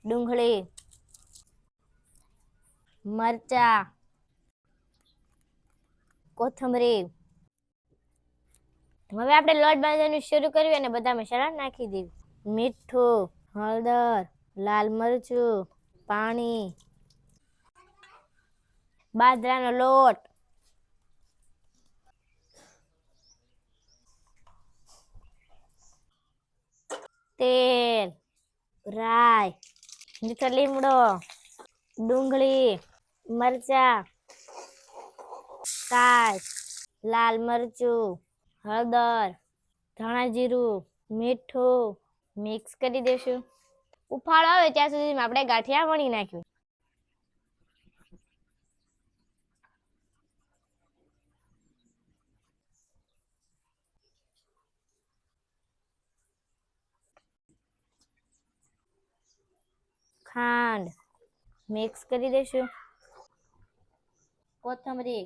ડુંગળી, મરચા, કોથમરી. હવે આપણે લોટ બાંધવાનું શરૂ કર્યું અને બધા મસાલા નાખી દીધું. મીઠું, હળદર, લાલ મરચું, પાણી, બાજરાનો લોટ, તેલ, રાઈ, મીઠો લીમડો, ડુંગળી, મરચા, કાચ, લાલ મરચું, હળદર, ધાણા જીરું, મીઠું મિક્સ કરી દેશું. ઉફાળો આવે ત્યાં સુધી આપણે ગાંઠિયા વણી નાખ્યું. ખાંડ મિક્સ કરી દેશું. કોથમરી,